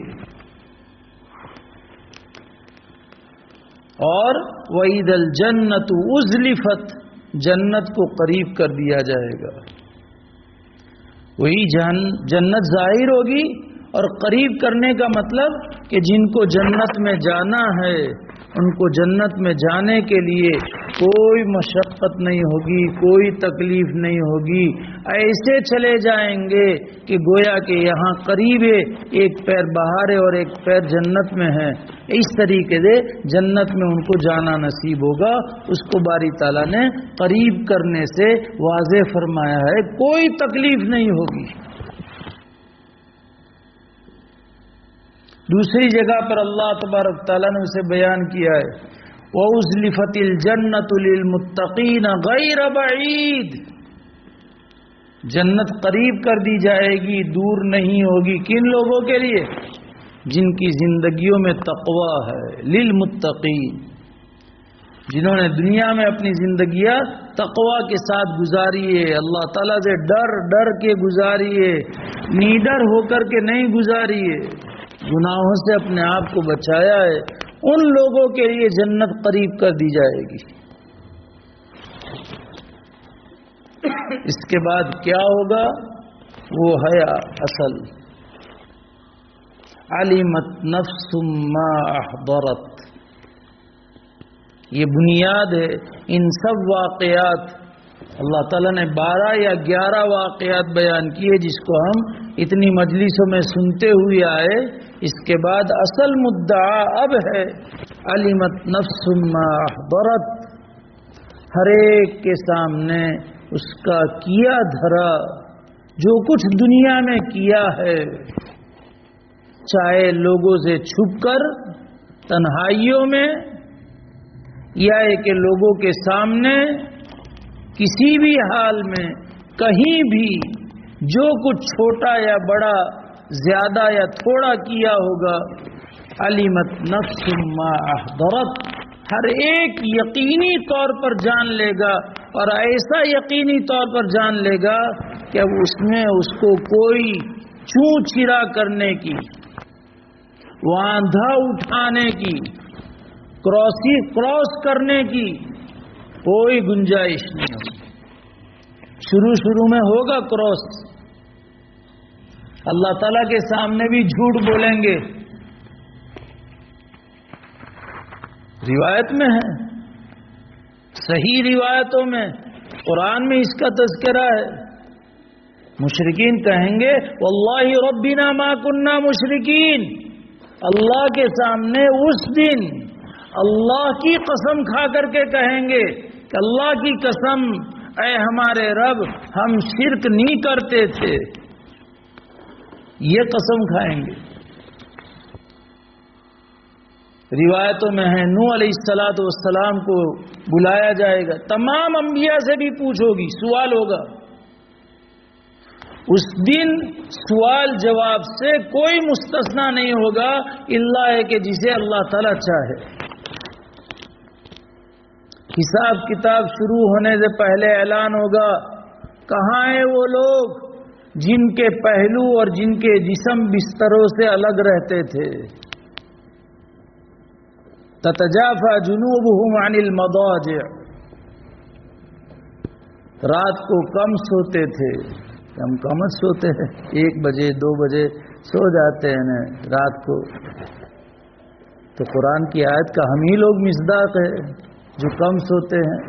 اور وَإِذَا الْجَنَّةُ أُزْلِفَتْ، جنت کو قریب کر دیا جائے گا۔ وہی جنت ظاہر ہوگی، اور قریب کرنے کا مطلب کہ جن کو جنت میں جانا ہے ان کو جنت میں جانے کے لیے کوئی مشقت نہیں ہوگی، کوئی تکلیف نہیں ہوگی، ایسے چلے جائیں گے کہ گویا کہ یہاں قریب ہے، ایک پیر باہر ہے اور ایک پیر جنت میں ہے۔ اس طریقے سے جنت میں ان کو جانا نصیب ہوگا۔ اس کو باری تعالیٰ نے قریب کرنے سے واضح فرمایا ہے، کوئی تکلیف نہیں ہوگی۔ دوسری جگہ پر اللہ تبارک تعالیٰ نے اسے بیان کیا ہے، وَأُزْلِفَتِ الْجَنَّةُ لِلْمُتَّقِينَ غَيْرَ بَعِيدٍ، جنت قریب کر دی جائے گی، دور نہیں ہوگی۔ کن لوگوں کے لیے؟ جن کی زندگیوں میں تقوی ہے، للمتقین، جنہوں نے دنیا میں اپنی زندگیاں تقوی کے ساتھ گزاری ہے، اللہ تعالیٰ سے ڈر ڈر کے گزاری ہے، نیڈر ہو کر کے نہیں گزاری ہے، گناہوں سے اپنے آپ کو بچایا ہے، ان لوگوں کے لیے جنت قریب کر دی جائے گی۔ اس کے بعد کیا ہوگا؟ وہ ہے اصل، علمت نفس ما احضرت، یہ بنیاد ہے۔ ان سب واقعات اللہ تعالیٰ نے 12 یا 11 واقعات بیان کیے، جس کو ہم اتنی مجلسوں میں سنتے ہوئے آئے۔ اس کے بعد اصل مدعا اب ہے، علمت نفس ما احضرت، ہر ایک کے سامنے اس کا کیا دھرا، جو کچھ دنیا میں کیا ہے، چاہے لوگوں سے چھپ کر تنہائیوں میں، یا کہ لوگوں کے سامنے، کسی بھی حال میں، کہیں بھی، جو کچھ چھوٹا یا بڑا، زیادہ یا تھوڑا کیا ہوگا، علمت نفس ما احضرت، ہر ایک یقینی طور پر جان لے گا، اور ایسا یقینی طور پر جان لے گا کہ اب اس میں اس کو کوئی چوں چرا کرنے کی، واندھا اٹھانے کی، کراس کرنے کی کوئی گنجائش نہیں ہوگی۔ شروع میں ہوگا کراس، اللہ تعالیٰ کے سامنے بھی جھوٹ بولیں گے، روایت میں ہے، صحیح روایتوں میں، قرآن میں اس کا تذکرہ ہے۔ مشرکین کہیں گے واللہ ربنا ما کننا مشرکین، اللہ کے سامنے اس دن اللہ کی قسم کھا کر کے کہیں گے کہ اللہ کی قسم اے ہمارے رب، ہم شرک نہیں کرتے تھے، یہ قسم کھائیں گے۔ روایتوں میں ہے نوح علیہ السلام کو بلایا جائے گا، تمام انبیاء سے بھی پوچھو گی، سوال ہوگا۔ اس دن سوال جواب سے کوئی مستثنا نہیں ہوگا، الا ہے کہ جسے اللہ تعالیٰ چاہے۔ حساب کتاب شروع ہونے سے پہلے اعلان ہوگا، کہاں ہیں وہ لوگ جن کے پہلو اور جن کے جسم بستروں سے الگ رہتے تھے؟ تتجافى جنوبهم عن المضاجع، رات کو کم سوتے تھے، ہم کم سوتے ہیں، 1 بجے 2 بجے سو جاتے ہیں رات کو، تو قرآن کی آیت کا ہم ہی لوگ مصداق ہے جو کم سوتے ہیں۔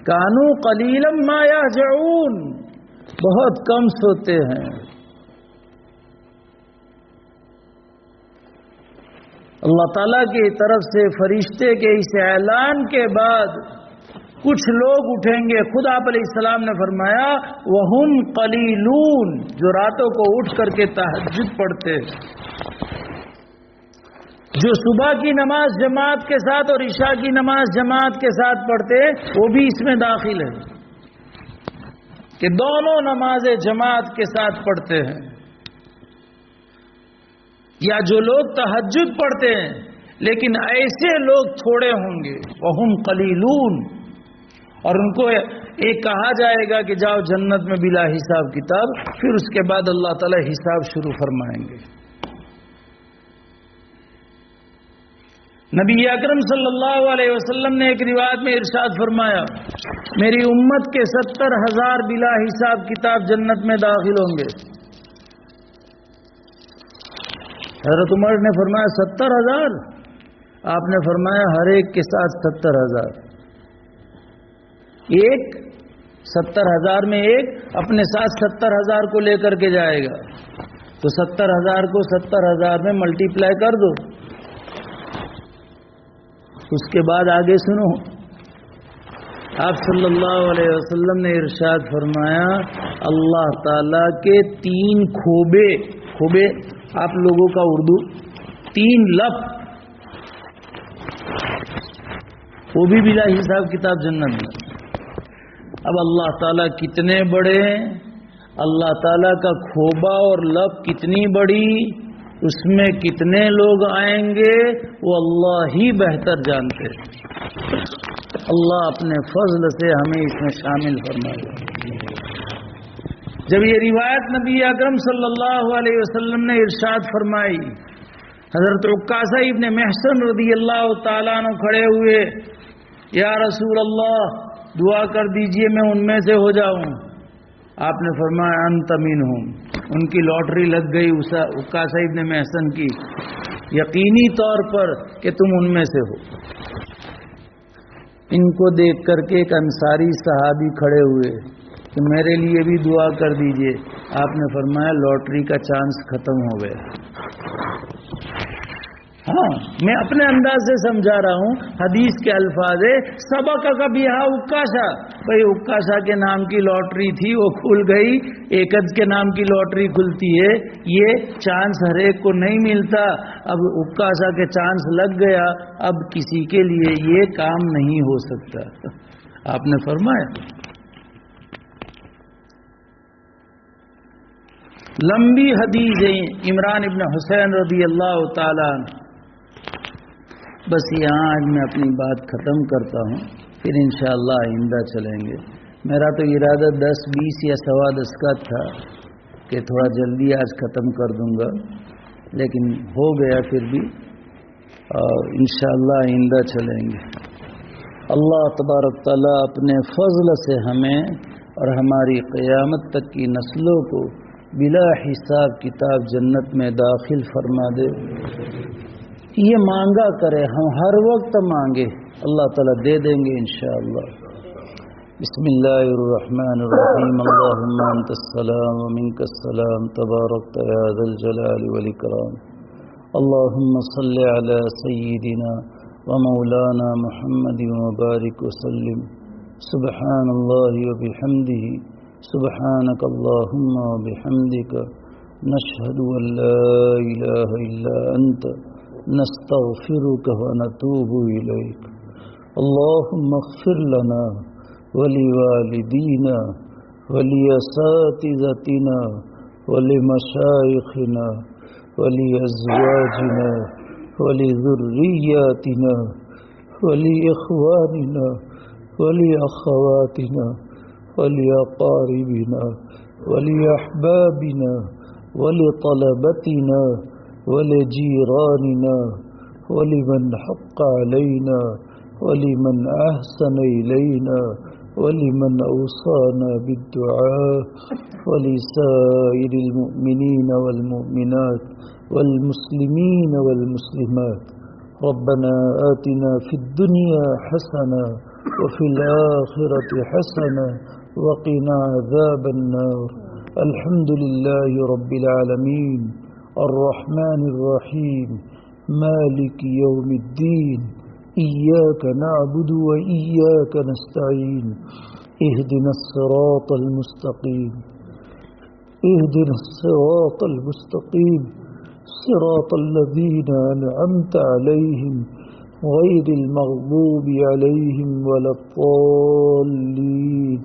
کانوا قلیلا ما یہجعون، بہت کم سوتے ہیں۔ اللہ تعالیٰ کی طرف سے فرشتے کے اس اعلان کے بعد کچھ لوگ اٹھیں گے، خود آپ علیہ السلام نے فرمایا وَهُمْ قَلِيلُونَ، جو راتوں کو اٹھ کر کے تہجد پڑھتے، جو صبح کی نماز جماعت کے ساتھ اور عشاء کی نماز جماعت کے ساتھ پڑھتے، وہ بھی اس میں داخل ہے کہ دونوں نمازیں جماعت کے ساتھ پڑھتے ہیں۔ یا جو لوگ تہجد پڑھتے ہیں، لیکن ایسے لوگ تھوڑے ہوں گے، وَهُمْ قَلِيلُونَ، اور ان کو ایک کہا جائے گا کہ جاؤ جنت میں بلا حساب کتاب، پھر اس کے بعد اللہ تعالی حساب شروع فرمائیں گے۔ نبی اکرم صلی اللہ علیہ وسلم نے ایک روایت میں ارشاد فرمایا، میری امت کے 70,000 بلا حساب کتاب جنت میں داخل ہوں گے۔ حضرت عمر نے فرمایا 70,000؟ آپ نے فرمایا ہر ایک کے ساتھ 70,000۔ ایک 70,000 میں ایک اپنے ساتھ 70,000 کو لے کر کے جائے گا، تو 70,000 کو 70,000 میں ملٹیپلائی کر دو۔ اس کے بعد آگے سنو، آپ صلی اللہ علیہ وسلم نے ارشاد فرمایا اللہ تعالیٰ کے 3 کھوبے آپ لوگوں کا اردو 3 لب، وہ بھی بلا حساب کتاب جنت میں۔ اب اللہ تعالیٰ کتنے بڑے ہیں، اللہ تعالیٰ کا کھوبا اور لب کتنی بڑی، اس میں کتنے لوگ آئیں گے وہ اللہ ہی بہتر جانتے ہیں۔ اللہ اپنے فضل سے ہمیں اس میں شامل فرمائے۔ جب یہ روایت نبی اکرم صلی اللہ علیہ وسلم نے ارشاد فرمائی، حضرت عکاشہ ابن محصن رضی اللہ تعالیٰ عنہ کھڑے ہوئے، یا رسول اللہ دعا کر دیجئے میں ان میں سے ہو جاؤں۔ آپ نے فرمایا انت منہم، ان کی لاٹری لگ گئی عکاشہ ابن محصن کی، یقینی طور پر کہ تم ان میں سے ہو۔ ان کو دیکھ کر کے ایک انصاری صحابی کھڑے ہوئے کہ میرے لیے بھی دعا کر دیجئے۔ آپ نے فرمایا لاٹری کا چانس ختم ہو گیا۔ ہاں میں اپنے انداز سے سمجھا رہا ہوں، حدیث کے الفاظ ہے سبق کا بیہا عکاشہ، بھائی عکاشہ کے نام کی لاٹری تھی وہ کھل گئی، ایکج کے نام کی لاٹری کھلتی ہے، یہ چانس ہر ایک کو نہیں ملتا، اب عکاشہ کے چانس لگ گیا، اب کسی کے لیے یہ کام نہیں ہو سکتا۔ آپ نے فرمایا لمبی حدیث ہے عمران ابن حسین رضی اللہ تعالیٰ عنہ۔ بس یہاں آج میں اپنی بات ختم کرتا ہوں، پھر انشاءاللہ آئندہ چلیں گے۔ میرا تو ارادہ 10 20 یا 10.25 کا تھا کہ تھوڑا جلدی آج ختم کر دوں گا، لیکن ہو گیا پھر بھی، اور انشاءاللہ آئندہ چلیں گے۔ اللہ تبارک تعالیٰ اپنے فضل سے ہمیں اور ہماری قیامت تک کی نسلوں کو بلا حساب کتاب جنت میں داخل فرما دے۔ یہ مانگا کرے، ہم ہر وقت مانگے، اللہ تعالیٰ دے دیں گے انشاءاللہ۔ بسم اللہ الرحمن الرحیم، اللہم انت السلام ومنک السلام تبارکت یا ذا الجلال والاکرام، اللہم صل علی سیدنا ومولانا محمد وبارک وسلم، سبحان اللہ وبحمدہ، سبحانک اللہم وبحمدک، نشہد ان لا الہ الا انت، نستغفرك ونتوب إليك، اللهم اغفر لنا ولوالدينا ولأساتذتنا ولمشايخنا ولأزواجنا ولذرياتنا ولإخواننا ولأخواتنا ولأقاربنا ولأحبابنا ولطلبتنا ولجيراننا ولمن حق علينا ولمن أحسن إلينا ولمن أوصانا بالدعاء ولسائر المؤمنين والمؤمنات والمسلمين والمسلمات، ربنا آتنا في الدنيا حسنة وفي الآخرة حسنة وقنا عذاب النار، الحمد لله رب العالمين، الرحمن الرحيم، مالك يوم الدين، إياك نعبد وإياك نستعين، اهدنا الصراط المستقيم، اهدنا الصراط المستقيم، صراط الذين أنعمت عليهم غير المغضوب عليهم ولا الضالين،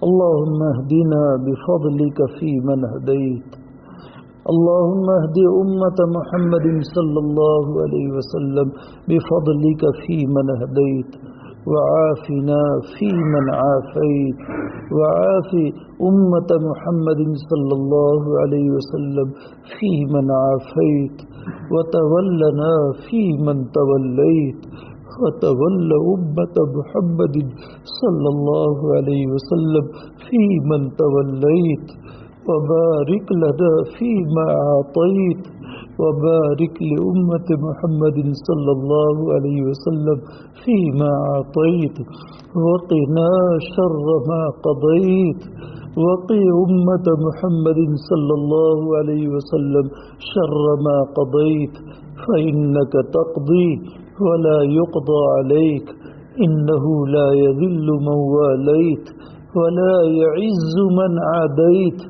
اللهم اهدنا بفضلك فيمن هديت، اللهم اهد أمة محمد صلى الله عليه وسلم بفضلك فيمن هديت، وعافنا فيمن عافيت، وعاف أمة محمد صلى الله عليه وسلم فيمن عافيت، وتولنا فيمن توليت، وتول أمة محمد صلى الله عليه وسلم فيمن توليت، وبارك لنا فيما أعطيت، وبارك لأمة محمد صلى الله عليه وسلم فيما أعطيت وقنا شر ما قضيت وقي أمة محمد صلى الله عليه وسلم شر ما قضيت فإنك تقضي ولا يقضى عليك إنه لا يذل من واليت ولا يعز من عاديت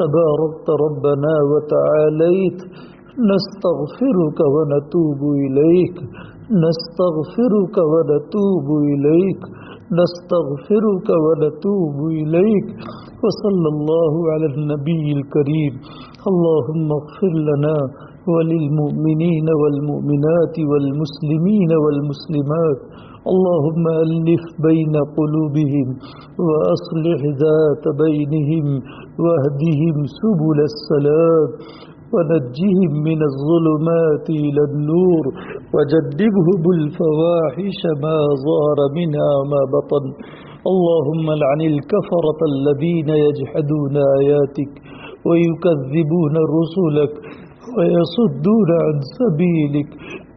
تباركت ربنا وتعاليت نستغفرك ونتوب إليك نستغفرك ونتوب إليك نستغفرك ونتوب إليك وصلى الله على النبي الكريم اللهم اغفر لنا وللمؤمنين والمؤمنات والمسلمين والمسلمات اللهم ألف بين قلوبهم وأصلح ذات بينهم واهدهم سبل السلام ونجهم من الظلمات إلى النور وجنبهم الفواحش ما ظهر منها وما بطن اللهم لعن الكفرة الذين يجحدون آياتك ويكذبون رسلك ويصدون عن سبيلك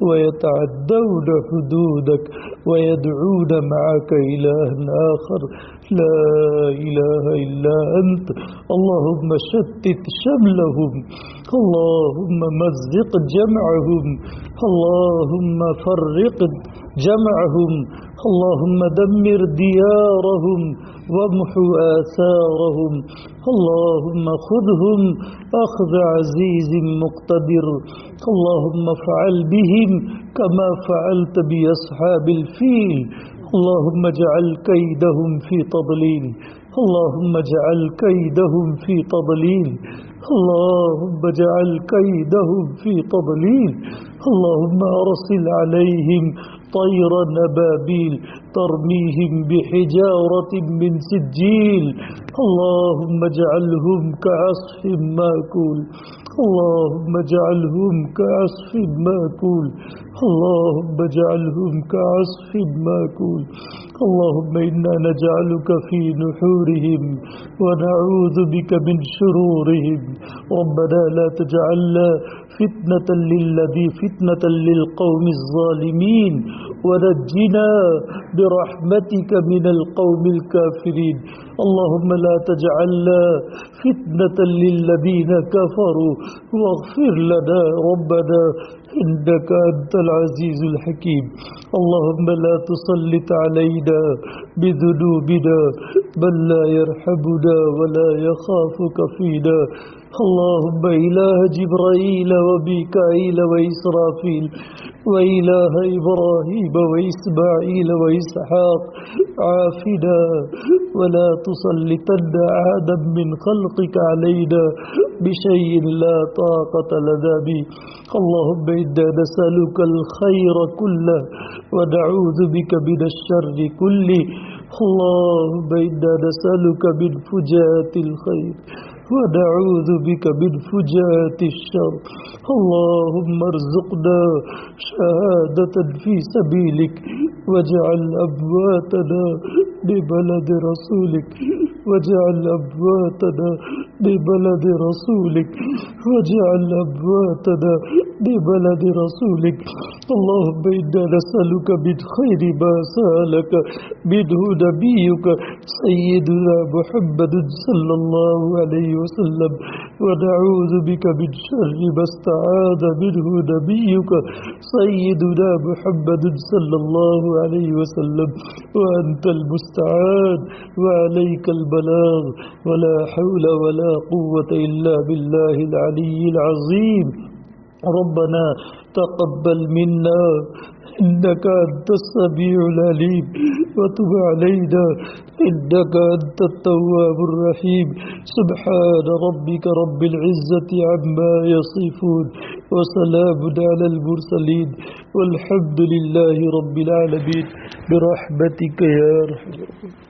ويتعدون حدودك ويدعون معك إلها آخر لا إله إلا أنت اللهم شتت شملهم اللهم مزق جمعهم اللهم فرق جمعهم اللهم دمر ديارهم وامحو آثارهم اللهم خذهم أخذ عزيز مقتدر اللهم افعل بهم كما فعلت بأصحاب الفيل اللهم اجعل كيدهم في تضليل اللهم اجعل كيدهم في تضليل اللهم اجعل كيدهم في تضليل اللهم أرسل عليهم طيرا أبابيل ترميهم بحجارة من سجيل اللهم اجعلهم كعصف مأكول اللهم اجعلهم كعصف مأكول اللهم اجعلهم كعصف مأكول اللهم إنا نجعلك في نحورهم ونعوذ بك من شرورهم ربنا لا تجعلنا فتنة للقوم الظالمين ونجنا برحمتك من القوم الكافرين اللهم لا تجعلنا فتنة للذين كفروا واغفر لنا ربنا إنك أنت العزيز الحكيم اللهم لا تسلط علينا بذنوبنا بل لا يرحمنا ولا يخافك فينا اللهم إله جبرائيل وميكائيل وإسرافيل وإله إبراهيم وإسماعيل وإسحاق عافنا ولا تسلطن أحدا من خلقك علينا بشيء لا طاقة لنا به اللهم إنا نسألك الخير كله ونعوذ بك من الشر كله اللهم إنا نسألك من فجاءة الخير ونعوذ بك من فجاءة الشر اللهم ارزقنا شهادة في سبيلك واجعل أمواتنا ببلد رسولك واجعل أمواتنا ببلد رسولك واجعل أمواتنا ببلد رسولك اللهم إنا نسألك من خير ما سألك منه نبيك سيدنا محمد صلى الله عليه وسلم ونعوذ بك من شر ما استعاذ منه نبيك سيدنا محمد صلى الله عليه وسلم وأنت المستعان وعليك البلاغ ولا حول ولا قوة إلا بالله العلي العظيم ربنا تقبل منا إنك أنت السميع العليم وتب علينا إنك أنت التواب الرحيم سبحان ربك رب العزة عما يصفون وسلام على المرسلين والحمد لله رب العالمين برحمتك يا أرحم الراحمين.